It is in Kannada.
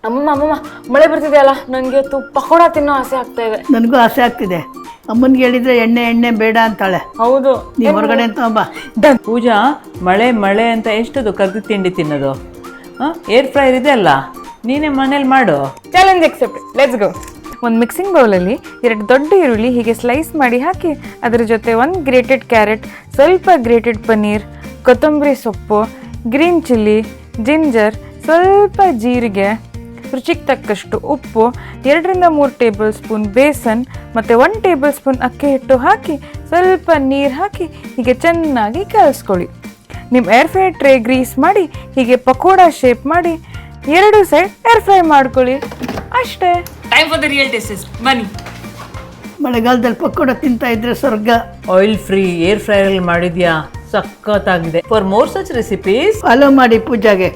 ಅಮ್ಮಮ್ಮ ಮಳೆ ಬರ್ತಿದೆಯಲ್ಲ, ನನಗೆ ಇವತ್ತು ಪಕೋಡ ತಿನ್ನೋ ಆಸೆ ಆಗ್ತಾ ಇದೆ. ನನಗೂ ಆಸೆ ಆಗ್ತಿದೆ. ಅಮ್ಮನಿಗೆ ಹೇಳಿದ್ರೆ ಎಣ್ಣೆ ಬೇಡ ಅಂತಾಳೆ. ಹೌದು, ನೀವು ಹೊರಗಡೆ ಅಂತ ಬಾ. ಪೂಜಾ, ಮಳೆ ಮಳೆ ಅಂತ ಎಷ್ಟದು ಕರ್ದು ತಿಂಡಿ ತಿನ್ನೋದು? ಏರ್ ಫ್ರೈರ್ ಇದೆ ಅಲ್ಲ, ನೀನೇ ಮನೇಲಿ ಮಾಡು. Challenge accept, let's go. ಒಂದು ಮಿಕ್ಸಿಂಗ್ ಬೌಲಲ್ಲಿ 2 ದೊಡ್ಡ ಈರುಳ್ಳಿ ಹೀಗೆ ಸ್ಲೈಸ್ ಮಾಡಿ ಹಾಕಿ, ಅದರ ಜೊತೆ 1 ಗ್ರೇಟೆಡ್ ಕ್ಯಾರೆಟ್, ಸ್ವಲ್ಪ ಗ್ರೇಟೆಡ್ ಪನ್ನೀರ್, ಕೊತ್ತಂಬರಿ ಸೊಪ್ಪು, ಗ್ರೀನ್ ಚಿಲ್ಲಿ, ಜಿಂಜರ್, ಸ್ವಲ್ಪ ಜೀರಿಗೆ, ರುಚಿಗೆ ತಕ್ಕಷ್ಟು ಉಪ್ಪು, 2 ರಿಂದ 3 ಟೇಬಲ್ ಸ್ಪೂನ್ ಬೇಸನ್ ಮತ್ತು 1 ಟೇಬಲ್ ಸ್ಪೂನ್ ಅಕ್ಕಿ ಹಿಟ್ಟು ಹಾಕಿ ಸ್ವಲ್ಪ ನೀರು ಹಾಕಿ ಹೀಗೆ ಚೆನ್ನಾಗಿ ಕಲಿಸ್ಕೊಳ್ಳಿ. ನಿಮ್ಮ ಏರ್ ಫ್ರೈ ಟ್ರೇ ಗ್ರೀಸ್ ಮಾಡಿ ಹೀಗೆ ಪಕೋಡ ಶೇಪ್ ಮಾಡಿ 2 ಸೈಡ್ ಏರ್ ಫ್ರೈ ಮಾಡ್ಕೊಳ್ಳಿ. ಅಷ್ಟೇ. Time for the real taste. ಬನ್ನಿ. ಮಳೆಗಾಲದಲ್ಲಿ ಪಕೋಡ ತಿಂತಾ ಇದ್ರೆ ಸ್ವರ್ಗ. ಆಯಿಲ್ ಫ್ರೀ ಏರ್ ಫ್ರೈರಲ್ಲಿ ಮಾಡಿದ್ಯಾ, ಸಖತ್ತಾಗಿದೆ. For more such recipes follow ಮಾಡಿ ಪೂಜಾಗೆ.